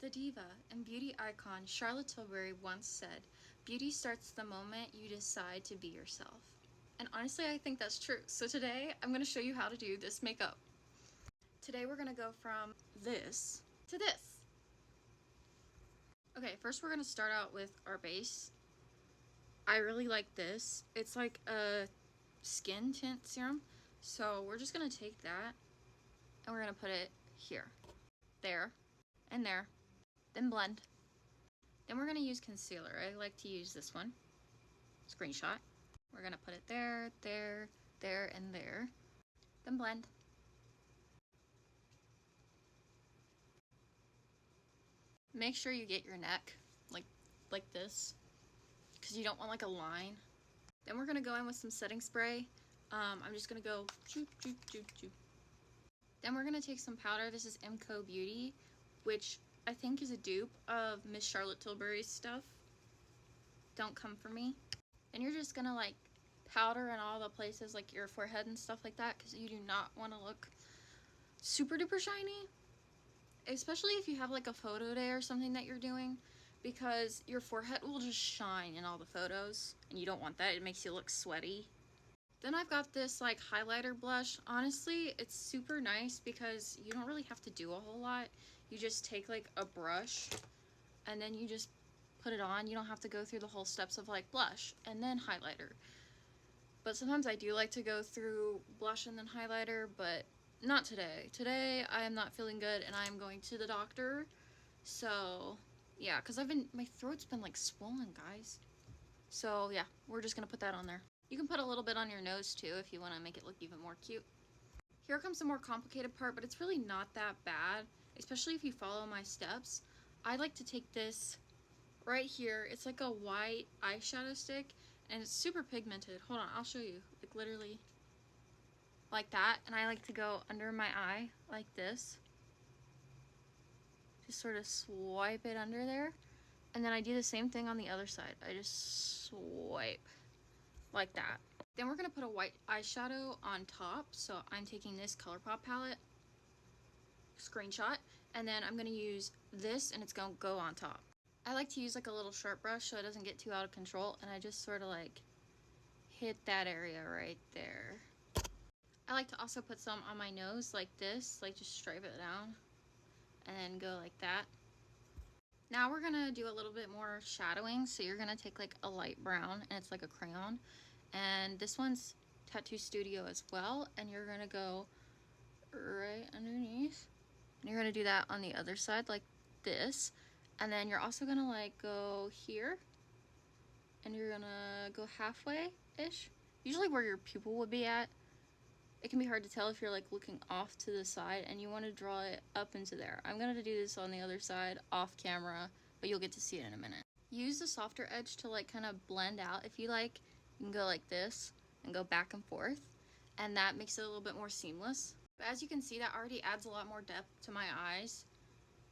The diva and beauty icon Charlotte Tilbury once said, "Beauty starts the moment you decide to be yourself." And honestly, I think that's true. So today, I'm going to show you how to do this makeup. Today, we're going to go from this to this. Okay, first we're going to start out with our base. I really like this. It's like a skin tint serum. So we're just going to take that and we're going to put it here, there, and there. Then blend. Then we're going to use concealer. I like to use this one. Screenshot. We're going to put it there, there, there, and there. Then blend. Make sure you get your neck like this, because you don't want like a line. Then we're going to go in with some setting spray. I'm just going to go choop, choop, choop, choop. Then we're going to take some powder. This is MCO Beauty, which I think is a dupe of Miss Charlotte Tilbury's stuff. Don't come for me. And you're just going to like powder in all the places like your forehead and stuff like that, because you do not want to look super duper shiny, especially if you have like a photo day or something that you're doing, because your forehead will just shine in all the photos and you don't want that. It makes you look sweaty. Then I've got this like highlighter blush. Honestly, it's super nice because you don't really have to do a whole lot. You just take like a brush and then you just put it on. You don't have to go through the whole steps of like blush and then highlighter. But sometimes I do like to go through blush and then highlighter, but not today. Today I am not feeling good and I am going to the doctor. So yeah, because my throat's been like swollen, guys. So yeah, we're just gonna put that on there. You can put a little bit on your nose too if you want to make it look even more cute. Here comes the more complicated part, but it's really not that bad, especially if you follow my steps. I like to take this right here. It's like a white eyeshadow stick and it's super pigmented. Hold on, I'll show you. Like literally like that. And I like to go under my eye like this. Just sort of swipe it under there. And then I do the same thing on the other side. I just swipe like that. Then we're going to put a white eyeshadow on top. So I'm taking this ColourPop palette, screenshot, and then I'm going to use this and it's going to go on top. I like to use like a little sharp brush so it doesn't get too out of control, and I just sort of like hit that area right there. I like to also put some on my nose like this, like just stripe it down and then go like that. Now we're gonna do a little bit more shadowing. So you're gonna take like a light brown and it's like a crayon, and this one's Tattoo Studio as well, and you're gonna go right underneath and you're gonna do that on the other side like this, and then you're also gonna like go here and you're gonna go halfway ish, usually where your pupil would be at. It can be hard to tell if you're like looking off to the side and you want to draw it up into there. I'm going to do this on the other side off camera, but you'll get to see it in a minute. Use the softer edge to like kind of blend out. If you like, you can go like this and go back and forth, and that makes it a little bit more seamless. But as you can see, that already adds a lot more depth to my eyes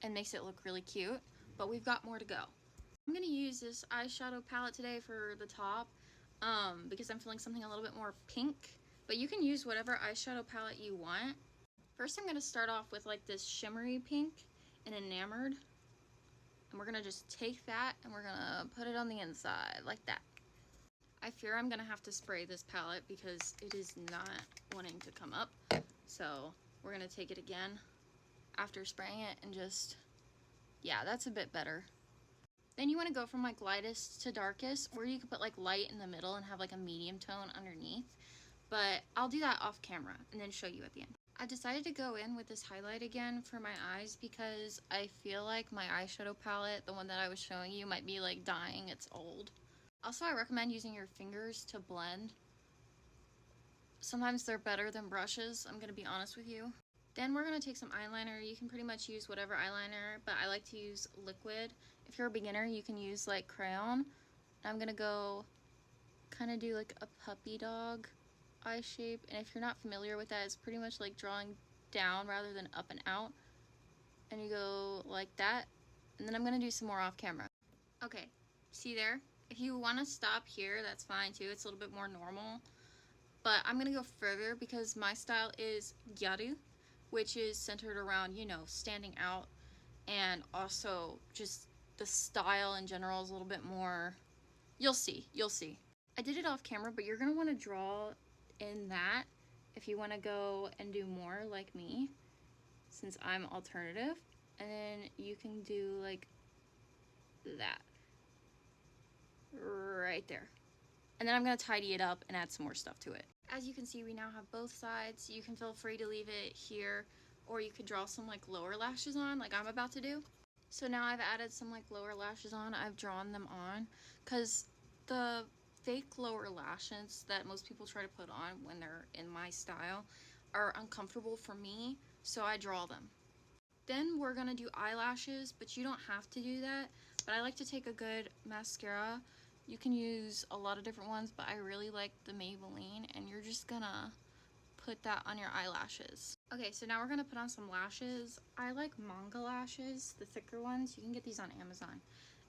and makes it look really cute, but we've got more to go. I'm going to use this eyeshadow palette today for the top because I'm feeling something a little bit more pink. But you can use whatever eyeshadow palette you want. First, I'm going to start off with like this shimmery pink and Enamored. And we're going to just take that and we're going to put it on the inside like that. I fear I'm going to have to spray this palette because it is not wanting to come up. So we're going to take it again after spraying it and just, yeah, that's a bit better. Then you want to go from like lightest to darkest, or you could put like light in the middle and have like a medium tone underneath. But I'll do that off camera and then show you at the end. I decided to go in with this highlight again for my eyes because I feel like my eyeshadow palette, the one that I was showing you, might be like dying. It's old. Also, I recommend using your fingers to blend. Sometimes they're better than brushes, I'm going to be honest with you. Then we're going to take some eyeliner. You can pretty much use whatever eyeliner, but I like to use liquid. If you're a beginner, you can use like crayon. I'm going to go kind of do like a puppy dog eye shape, and if you're not familiar with that, it's pretty much like drawing down rather than up and out, and you go like that, and then I'm gonna do some more off camera. Okay, see there? If you want to stop here, that's fine too. It's a little bit more normal, but I'm gonna go further because my style is Gyaru, which is centered around, you know, standing out and also just the style in general is a little bit more, you'll see. I did it off camera, but you're gonna want to draw in that if you want to go and do more like me, since I'm alternative. And then you can do like that right there. And then I'm gonna tidy it up and add some more stuff to it. As you can see, we now have both sides. You can feel free to leave it here, or you could draw some like lower lashes on, like I'm about to do. So now I've added some like lower lashes on. I've drawn them on because the fake lower lashes that most people try to put on when they're in my style are uncomfortable for me, so I draw them. Then we're gonna do eyelashes, but you don't have to do that. But I like to take a good mascara. You can use a lot of different ones, but I really like the Maybelline, and you're just gonna put that on your eyelashes. Okay, so now we're gonna put on some lashes. I like manga lashes, the thicker ones. You can get these on Amazon.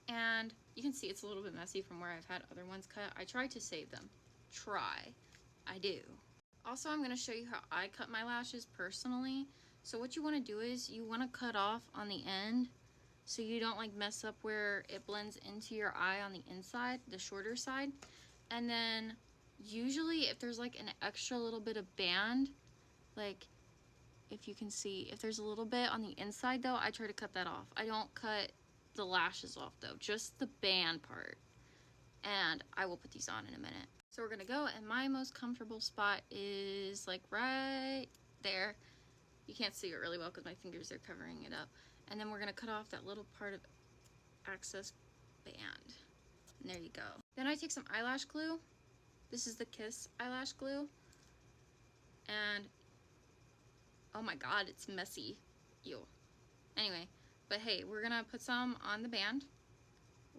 And you can see it's a little bit messy from where I've had other ones cut. I try to save them. I do. Also, I'm gonna show you how I cut my lashes personally. So what you wanna do is you wanna cut off on the end so you don't like mess up where it blends into your eye on the inside, the shorter side. And then usually if there's like an extra little bit of band, like if you can see, if there's a little bit on the inside though, I try to cut that off. I don't cut the lashes off though, just the band part. And I will put these on in a minute. So we're gonna go, and my most comfortable spot is like right there. You can't see it really well because my fingers are covering it up. And then we're gonna cut off that little part of excess band. And there you go. Then I take some eyelash glue. This is the Kiss eyelash glue. And oh my god, it's messy. Ew. Anyway, but hey, we're gonna put some on the band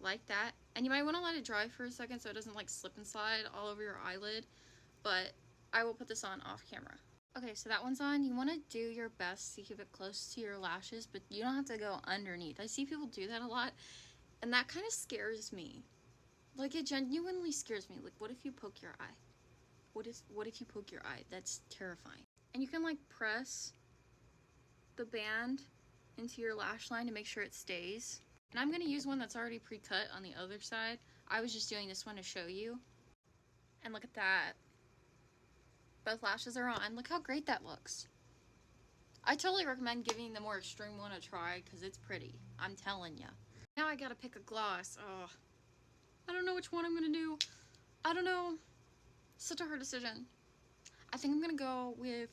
like that. And you might want to let it dry for a second so it doesn't like slip and slide all over your eyelid. But I will put this on off camera. Okay, so that one's on. You want to do your best to keep it close to your lashes, but you don't have to go underneath. I see people do that a lot, and that kind of scares me. Like, it genuinely scares me. Like, what if you poke your eye? What if you poke your eye? That's terrifying. And you can like press the band into your lash line to make sure it stays. And I'm gonna use one that's already pre-cut on the other side. I was just doing this one to show you. And look at that. Both lashes are on. Look how great that looks. I totally recommend giving the more extreme one a try because it's pretty. I'm telling ya. Now I gotta pick a gloss. Oh, I don't know which one I'm gonna do. I don't know. Such a hard decision. I think I'm gonna go with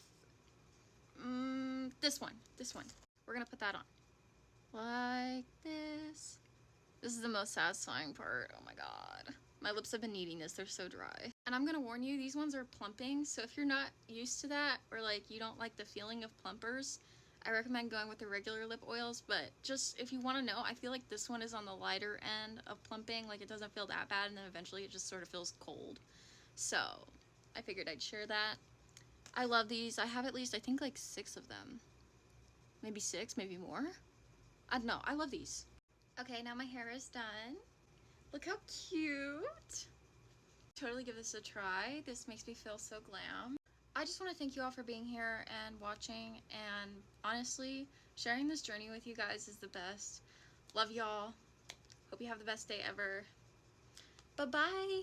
this one. We're gonna put that on. Like this. This is the most satisfying part. Oh my god. My lips have been needing this. They're so dry. And I'm gonna warn you, these ones are plumping. So if you're not used to that, or like you don't like the feeling of plumpers, I recommend going with the regular lip oils. But just if you want to know, I feel like this one is on the lighter end of plumping. Like it doesn't feel that bad, and then eventually it just sort of feels cold. So I figured I'd share that. I love these. I have at least, I think, like 6 of them. Maybe 6, maybe more. I don't know. I love these. Okay, now my hair is done. Look how cute. Totally give this a try. This makes me feel so glam. I just want to thank you all for being here and watching, and honestly, sharing this journey with you guys is the best. Love y'all. Hope you have the best day ever. Bye-bye.